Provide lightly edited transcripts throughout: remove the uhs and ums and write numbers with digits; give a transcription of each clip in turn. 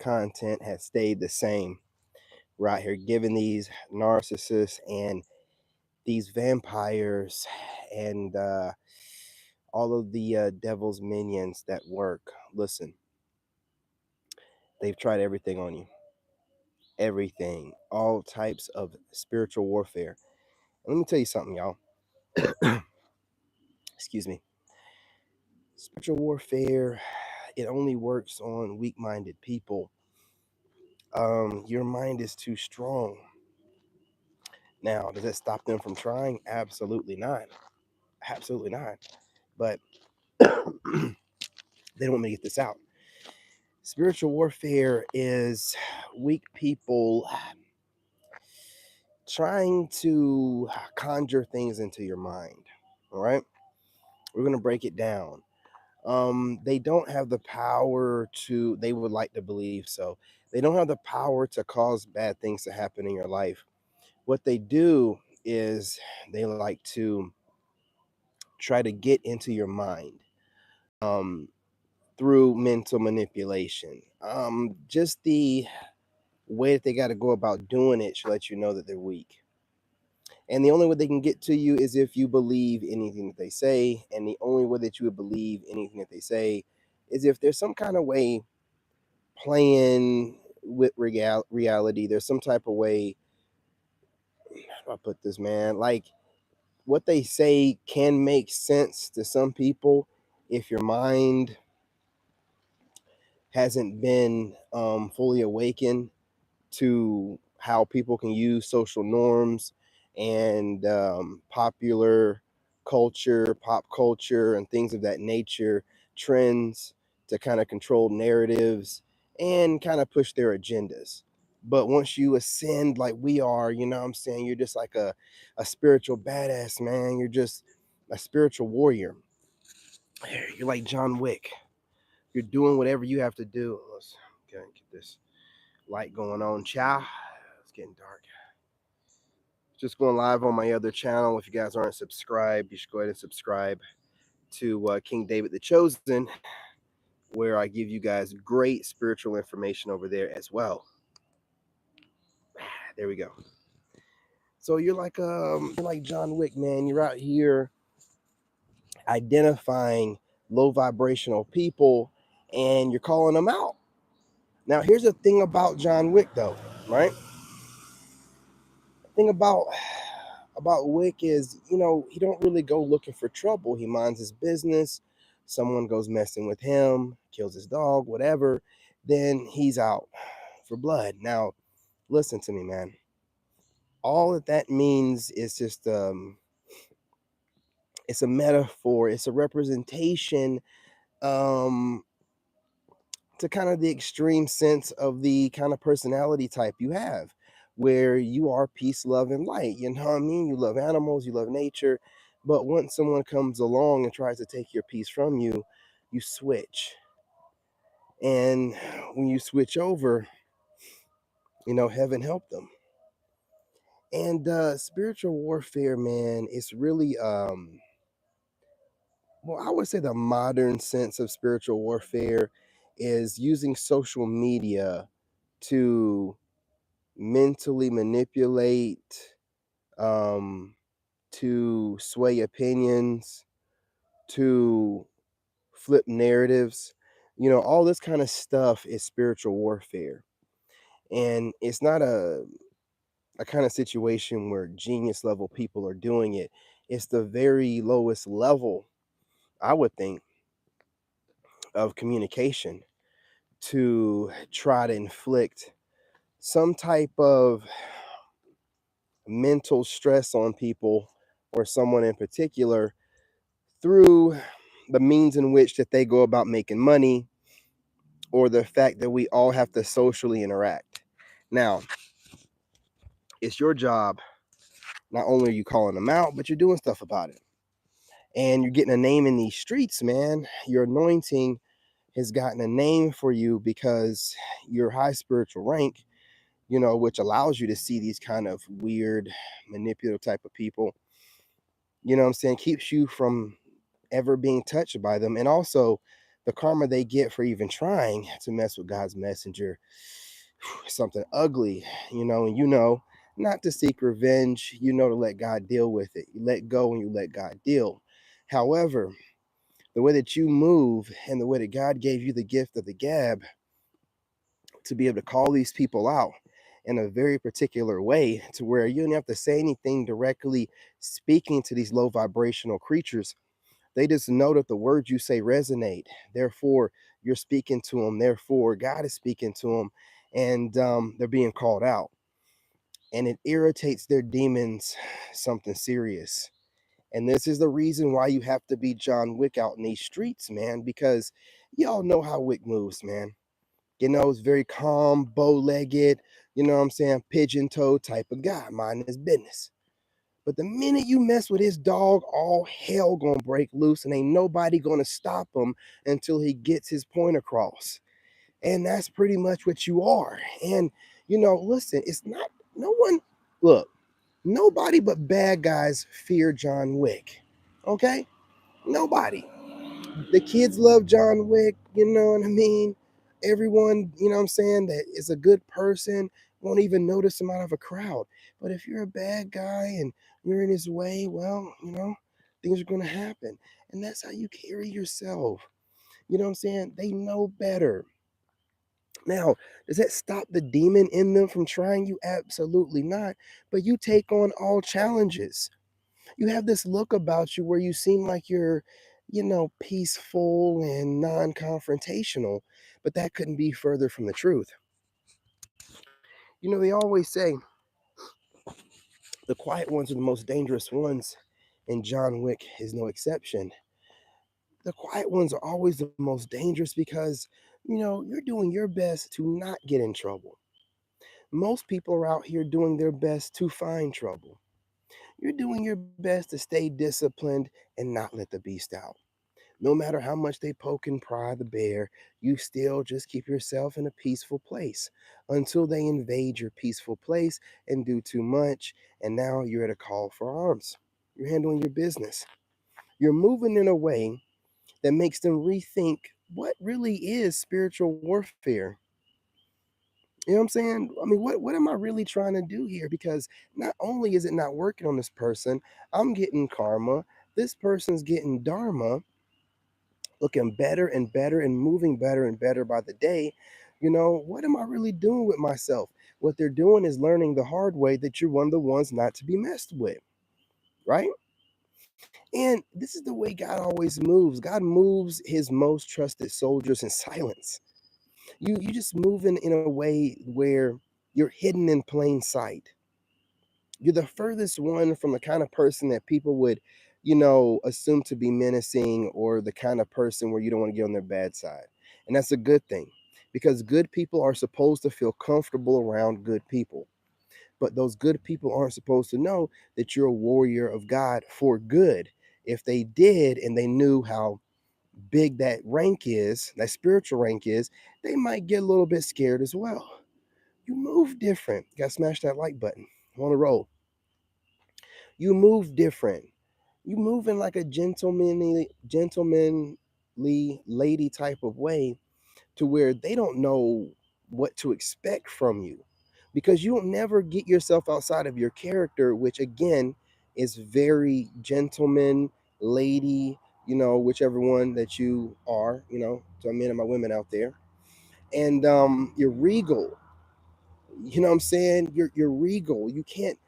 content has stayed the same. We're out here giving these narcissists and these vampires and all of the devil's minions that work. Listen, they've tried everything on you, everything, all types of spiritual warfare. And let me tell you something, y'all. Excuse me. Spiritual warfare, it only works on weak minded people. Your mind is too strong. Now, does that stop them from trying? Absolutely not. Absolutely not. But they don't want me to get this out. Spiritual warfare is weak people trying to conjure things into your mind. All right. We're going to break it down. They don't have the power to, they would like to believe so. They don't have the power to cause bad things to happen in your life. What they do is they like to try to get into your mind um, through mental manipulation. Just the way that they got to go about doing it should let you know that they're weak. And the only way they can get to you is if you believe anything that they say. And the only way that you would believe anything that they say is if there's some kind of way playing with reality. There's some type of way, how do I put this, man? Like what they say can make sense to some people if your mind hasn't been fully awakened to how people can use social norms and popular culture, pop culture, and things of that nature, trends to kind of control narratives and kind of push their agendas. But once you ascend like we are, you know what I'm saying? You're just like a spiritual badass, man. You're just a spiritual warrior. You're like John Wick. You're doing whatever you have to do. Let's get this light going on, chow. It's getting dark. Just going live on my other channel. If you guys aren't subscribed, you should go ahead and subscribe to King David the Chosen, where I give you guys great spiritual information over there as well. There we go. So you're like John Wick, man. You're out here identifying low vibrational people and you're calling them out. Now, here's the thing about John Wick, though, right? The thing about Wick is, you know, he don't really go looking for trouble. He minds his business. Someone goes messing with him, kills his dog, whatever, then he's out for blood. Now, listen to me, man. All that means is just it's a metaphor. It's a representation um to kind of the extreme sense of the kind of personality type you have, where you are peace, love, and light. You know what I mean? You love animals, you love nature, but once someone comes along and tries to take your peace from you, you switch. And when you switch over, you know, heaven help them. And spiritual warfare, man, it's really well, I would say the modern sense of spiritual warfare is using social media to mentally manipulate, um, to sway opinions, to flip narratives. You know, all this kind of stuff is spiritual warfare. And it's not a kind of situation where genius level people are doing it. It's the very lowest level, I would think, of communication to try to inflict some type of mental stress on people or someone in particular through the means in which that they go about making money or the fact that we all have to socially interact. Now, it's your job. Not only are you calling them out, but you're doing stuff about it. And you're getting a name in these streets, man. Your anointing has gotten a name for you because your high spiritual rank, you know, which allows you to see these kind of weird, manipulative type of people, you know what I'm saying, keeps you from ever being touched by them. And also the karma they get for even trying to mess with God's messenger is something ugly, and not to seek revenge, to let God deal with it. You let go and you let God deal. However, the way that you move and the way that God gave you the gift of the gab to be able to call these people out in a very particular way to where you don't have to say anything directly speaking to these low vibrational creatures. They just know that the words you say resonate. Therefore, you're speaking to them. Therefore, God is speaking to them, and they're being called out. And it irritates their demons something serious. And this is the reason why you have to be John Wick out in these streets, man, because y'all know how Wick moves, man. It's very calm, bow legged, what I'm saying, pigeon toe type of guy, minding his business. But the minute you mess with his dog, all hell gonna break loose and ain't nobody gonna stop him until he gets his point across. And that's pretty much what you are. And, listen, it's not, no one, look, nobody but bad guys fear John Wick. Okay? Nobody. The kids love John Wick, you know what I mean? Everyone, what I'm saying, that is a good person won't even notice him out of a crowd. But if you're a bad guy and you're in his way, well, things are going to happen. And that's how you carry yourself. You know what I'm saying? They know better. Now, does that stop the demon in them from trying you? Absolutely not. But you take on all challenges. You have this look about you where you seem like you're, peaceful and non-confrontational, but that couldn't be further from the truth. They always say the quiet ones are the most dangerous ones, and John Wick is no exception. The quiet ones are always the most dangerous because, you're doing your best to not get in trouble. Most people are out here doing their best to find trouble. You're doing your best to stay disciplined and not let the beast out. No matter how much they poke and pry the bear, you still just keep yourself in a peaceful place until they invade your peaceful place and do too much. And now you're at a call for arms. You're handling your business. You're moving in a way that makes them rethink what really is spiritual warfare. You know what I'm saying? I mean, what am I really trying to do here? Because not only is it not working on this person, I'm getting karma. This person's getting dharma, looking better and better and moving better and better by the day. What am I really doing with myself? What they're doing is learning the hard way that you're one of the ones not to be messed with, right? And this is the way God always moves. God moves his most trusted soldiers in silence. You just move in a way where you're hidden in plain sight. You're the furthest one from the kind of person that people would, assume to be menacing, or the kind of person where you don't want to get on their bad side. And that's a good thing, because good people are supposed to feel comfortable around good people. But those good people aren't supposed to know that you're a warrior of God for good. If they did and they knew how big that rank is, that spiritual rank is, they might get a little bit scared as well. You move different. You got to smash that like button. On a roll. You move different. You move in like a gentlemanly lady type of way, to where they don't know what to expect from you, because you'll never get yourself outside of your character, which again is very gentleman, lady, whichever one that you are, to my men and my women out there. And you're regal. You know what I'm saying? You're regal. You can't,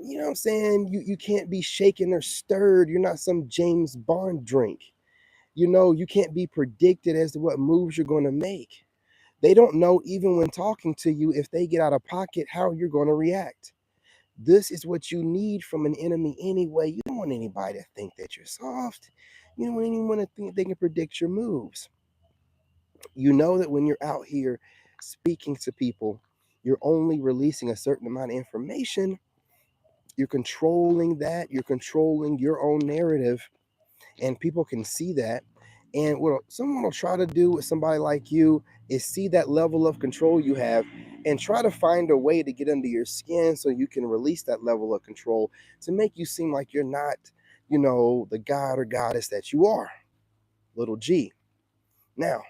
you know what I'm saying? You can't be shaken or stirred. You're not some James Bond drink. You can't be predicted as to what moves you're going to make. They don't know, even when talking to you, if they get out of pocket, how you're going to react. This is what you need from an enemy anyway. You don't want anybody to think that you're soft. You don't want anyone to think they can predict your moves. You know that when you're out here speaking to people, you're only releasing a certain amount of information. You're controlling that. You're controlling your own narrative, and people can see that. And what someone will try to do with somebody like you is see that level of control you have and try to find a way to get under your skin so you can release that level of control to make you seem like you're not, the god or goddess that you are. little g. Now,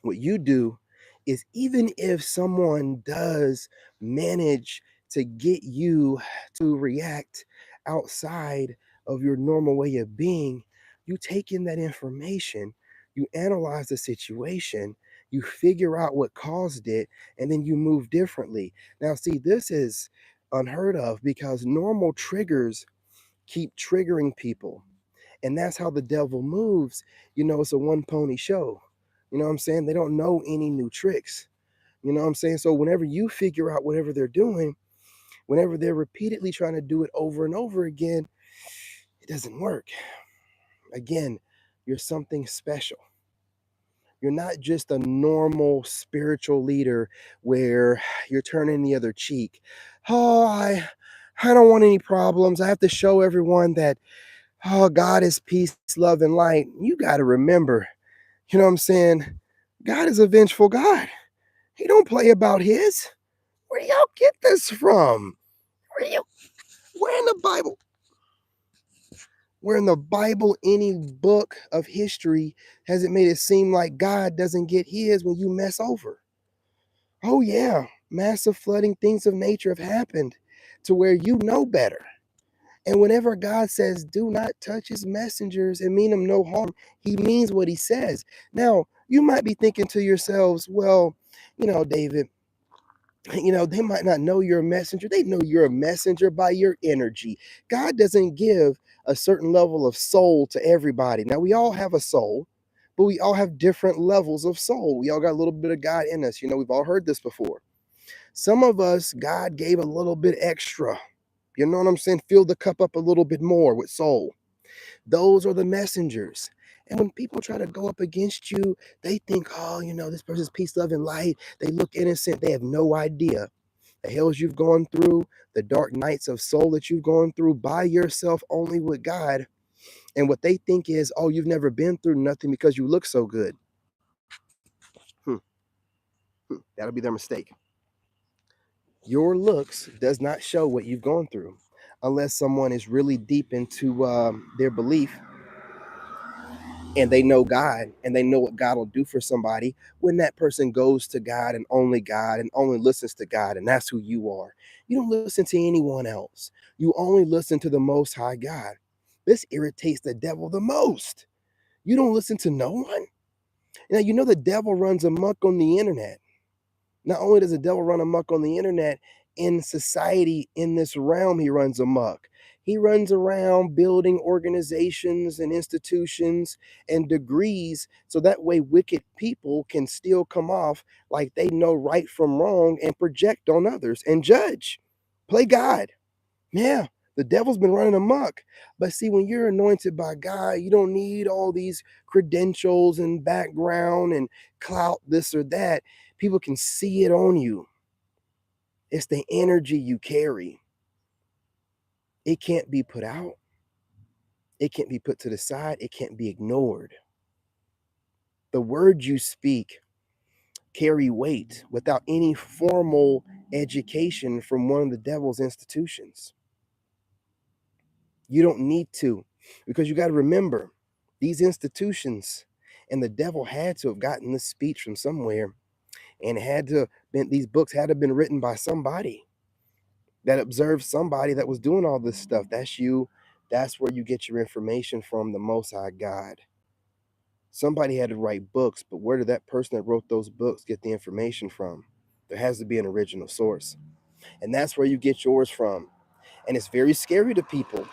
what you do is, even if someone does manage to get you to react outside of your normal way of being, you take in that information, you analyze the situation, you figure out what caused it, and then you move differently. Now, see, this is unheard of because normal triggers keep triggering people. And that's how the devil moves. It's a one pony show. You know what I'm saying? They don't know any new tricks. You know what I'm saying? So whenever you figure out whatever they're doing, whenever they're repeatedly trying to do it over and over again, it doesn't work. Again, you're something special. You're not just a normal spiritual leader where you're turning the other cheek. Oh, I don't want any problems. I have to show everyone that, oh, God is peace, love, and light. You got to remember, you know what I'm saying? God is a vengeful God. He don't play about his. Where y'all get this from? Where you where in the Bible? Where in the Bible, any book of history, has it made it seem like God doesn't get his when you mess over? Oh yeah, massive flooding, things of nature have happened to where you know better. And whenever God says, do not touch his messengers and mean them no harm, he means what he says. Now, you might be thinking to yourselves, well, David, they might not know you're a messenger. They know you're a messenger by your energy. God doesn't give a certain level of soul to everybody. Now, we all have a soul, but we all have different levels of soul. We all got a little bit of God in us. We've all heard this before. Some of us, God gave a little bit extra. You know what I'm saying? Fill the cup up a little bit more with soul. Those are the messengers. And when people try to go up against you, they think, oh, this person's peace, love, and light. They look innocent. They have no idea the hells you've gone through, the dark nights of soul that you've gone through by yourself, only with God. And what they think is, oh, you've never been through nothing because you look so good. That'll be their mistake. Your looks does not show what you've gone through unless someone is really deep into their belief and they know God and they know what God will do for somebody when that person goes to God and only listens to God, and that's who you are. You don't listen to anyone else. You only listen to the Most High God. This irritates the devil the most. You don't listen to no one. Now, the devil runs amok on the internet. Not only does the devil run amok on the internet, in society, in this realm, he runs amok. He runs around building organizations and institutions and degrees so that way wicked people can still come off like they know right from wrong and project on others and judge. Play God. Yeah, the devil's been running amok. But see, when you're anointed by God, you don't need all these credentials and background and clout, this or that. People can see it on you. It's the energy you carry. It can't be put out. It can't be put to the side. It can't be ignored. The words you speak carry weight without any formal education from one of the devil's institutions. You don't need to, because you got to remember these institutions and the devil had to have gotten this speech from somewhere, and these books had to have been written by somebody that observed somebody that was doing all this stuff. That's you. That's where you get your information from, the Most High God. Somebody had to write books, but where did that person that wrote those books get the information from? There has to be an original source. And that's where you get yours from. And it's very scary to people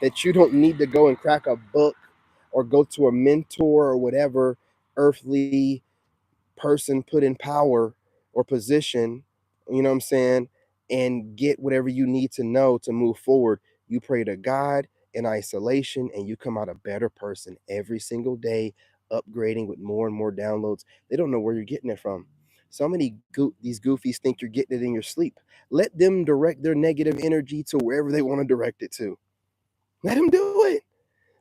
that you don't need to go and crack a book or go to a mentor or whatever earthly person put in power or position, you know what I'm saying, and get whatever you need to know to move forward. You pray to God in isolation and you come out a better person every single day, upgrading with more and more downloads. They don't know where you're getting it from. So many these goofies think you're getting it in your sleep. Let them direct their negative energy to wherever they want to direct it to. Let them do it.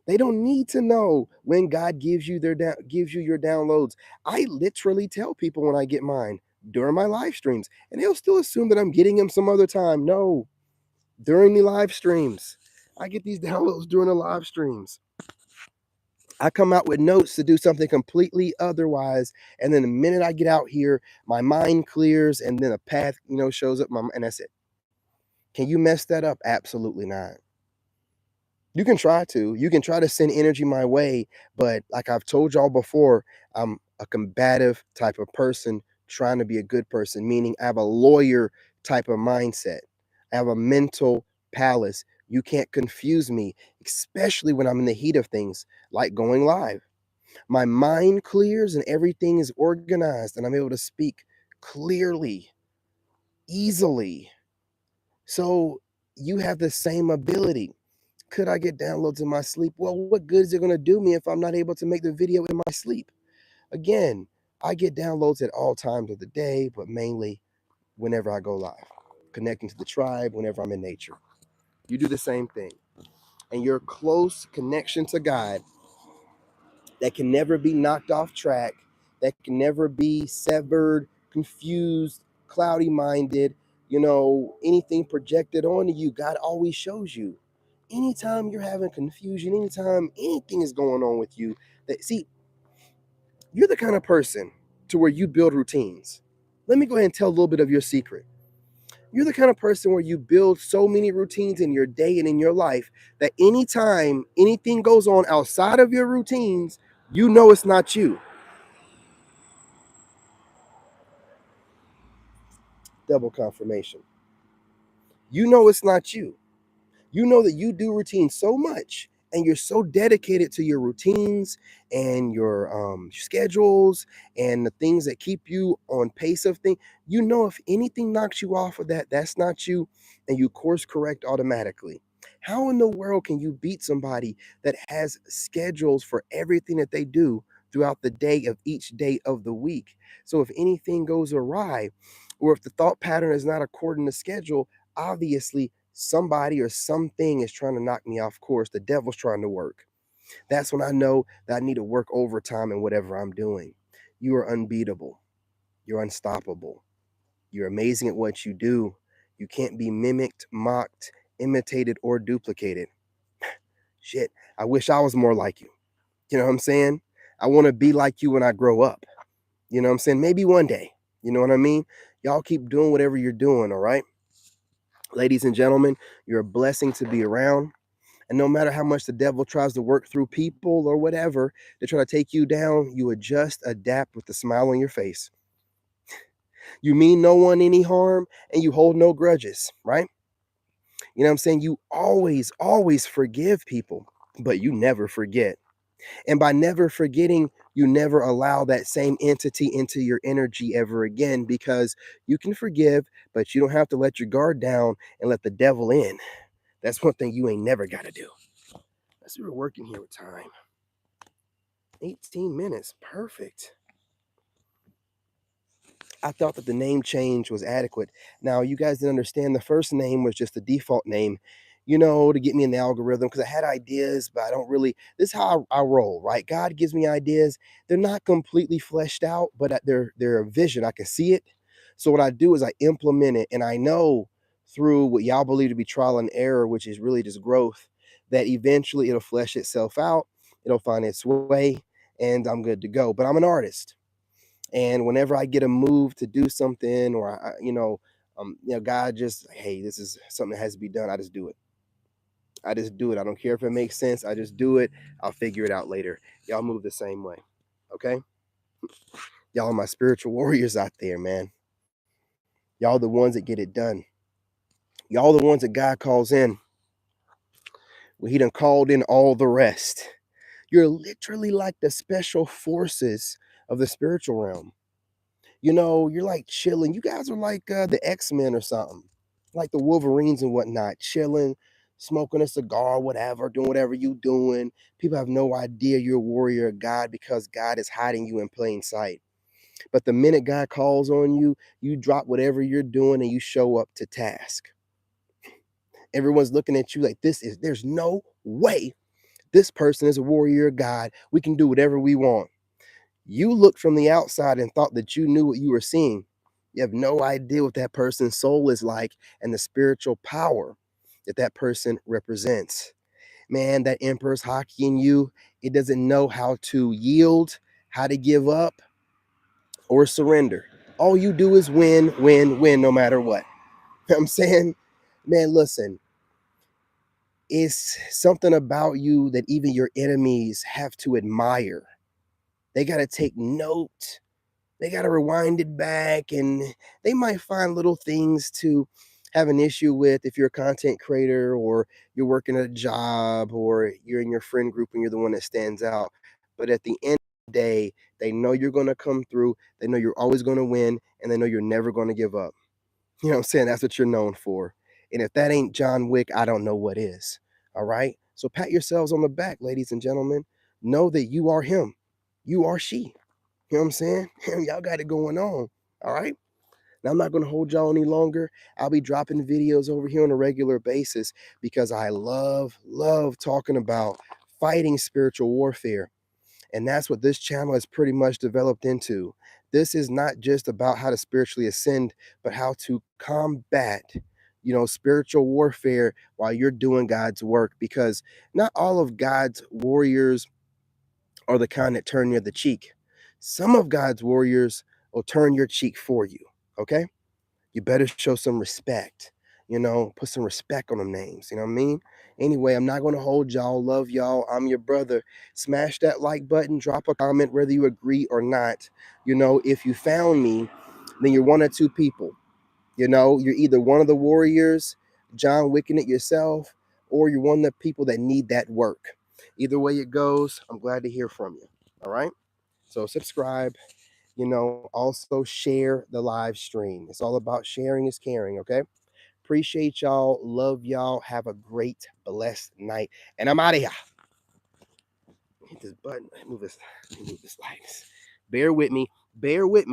They don't need to know when God gives you gives you your downloads. I literally tell people when I get mine during my live streams, and they'll still assume that I'm getting them some other time. No, during the live streams. I get these downloads during the live streams. I come out with notes to do something completely otherwise, and then the minute I get out here, my mind clears, and then a path, shows up, and that's it. Can you mess that up? Absolutely not. You can try to. You can try to send energy my way, but like I've told y'all before, I'm a combative type of person trying to be a good person, meaning I have a lawyer type of mindset. I have a mental palace. You can't confuse me, especially when I'm in the heat of things, like going live. My mind clears and everything is organized, and I'm able to speak clearly, easily. So you have the same ability. Could I get downloads in my sleep? Well, what good is it going to do me if I'm not able to make the video in my sleep? Again, I get downloads at all times of the day, but mainly whenever I go live, connecting to the tribe, whenever I'm in nature. You do the same thing. And your close connection to God that can never be knocked off track, that can never be severed, confused, cloudy minded, anything projected onto you, God always shows you. Anytime you're having confusion, anytime anything is going on with you, that see, you're the kind of person to where you build routines. Let me go ahead and tell a little bit of your secret. You're the kind of person where you build so many routines in your day and in your life that anytime anything goes on outside of your routines, you know it's not you. Double confirmation. You know it's not you. You know that you do routines so much and you're so dedicated to your routines and your schedules and the things that keep you on pace of things. You know, if anything knocks you off of that, that's not you, and you course correct automatically. How in the world can you beat somebody that has schedules for everything that they do throughout the day of each day of the week? So if anything goes awry, or if the thought pattern is not according to schedule, obviously somebody or something is trying to knock me off course. The devil's trying to work. That's when I know that I need to work overtime in whatever I'm doing. You are unbeatable. You're unstoppable. You're amazing at what you do. You can't be mimicked, mocked, imitated, or duplicated. Shit, I wish I was more like you. You know what I'm saying? I want to be like you when I grow up. You know what I'm saying? Maybe one day. You know what I mean? Y'all keep doing whatever you're doing, all right? Ladies and gentlemen, you're a blessing to be around. And no matter how much the devil tries to work through people or whatever to try to take you down, you adjust, adapt with a smile on your face. You mean no one any harm and you hold no grudges, right? You know what I'm saying? You always, always forgive people, but you never forget. And by never forgetting, you never allow that same entity into your energy ever again because you can forgive, but you don't have to let your guard down and let the devil in. That's one thing you ain't never got to do. Let's see, we're working here with time. 18 minutes. Perfect. I thought that the name change was adequate. Now, you guys didn't understand the first name was just the default name, to get me in the algorithm because I had ideas, but I don't really. This is how I roll, right? God gives me ideas. They're not completely fleshed out, but they're a vision. I can see it. So what I do is I implement it, and I know through what y'all believe to be trial and error, which is really just growth, that eventually it'll flesh itself out. It'll find its way, and I'm good to go. But I'm an artist. And whenever I get a move to do something, or God just, hey, this is something that has to be done. I just do it. I just do it. I don't care if it makes sense. I just do it. I'll figure it out later. Y'all move the same way. Okay. Y'all are my spiritual warriors out there, man. Y'all the ones that get it done. Y'all the ones that God calls in. Well, he done called in all the rest. You're literally like the special forces of the spiritual realm. You're like chilling. You guys are like the X-Men or something, like the Wolverines and whatnot, chilling, smoking a cigar, whatever, doing whatever you doing. People have no idea you're a warrior of God because God is hiding you in plain sight. But the minute God calls on you, you drop whatever you're doing and you show up to task. Everyone's looking at you like there's no way this person is a warrior of God. We can do whatever we want. You looked from the outside and thought that you knew what you were seeing. You have no idea what that person's soul is like and the spiritual power that that person represents. Man, that emperor's hockey in you, it doesn't know how to yield, how to give up, or surrender. All you do is win, win, win, no matter what. You know what I'm saying? Man, listen, it's something about you that even your enemies have to admire. They got to take note. They got to rewind it back, and they might find little things to have an issue with if you're a content creator or you're working at a job or you're in your friend group and you're the one that stands out. But at the end of the day, they know you're going to come through. They know you're always going to win, and they know you're never going to give up. You know what I'm saying? That's what you're known for. And if that ain't John Wick, I don't know what is. All right? So pat yourselves on the back, ladies and gentlemen. Know that you are him. You are she. You know what I'm saying? Y'all got it going on. All right? Now, I'm not going to hold y'all any longer. I'll be dropping videos over here on a regular basis because I love talking about fighting spiritual warfare. And that's what this channel has pretty much developed into. This is not just about how to spiritually ascend, but how to combat, spiritual warfare while you're doing God's work, because not all of God's warriors are the kind that turn you the cheek. Some of God's warriors will turn your cheek for you. Okay? You better show some respect. Put some respect on them names. You know what I mean? Anyway, I'm not going to hold y'all. Love y'all. I'm your brother. Smash that like button. Drop a comment whether you agree or not. If you found me, then you're one of two people. You're either one of the warriors, John Wicking it yourself, or you're one of the people that need that work. Either way it goes, I'm glad to hear from you. All right? So subscribe. Also share the live stream. It's all about sharing is caring, okay? Appreciate y'all. Love y'all. Have a great, blessed night. And I'm out of here. Hit this button. Move this light. Bear with me. Bear with me.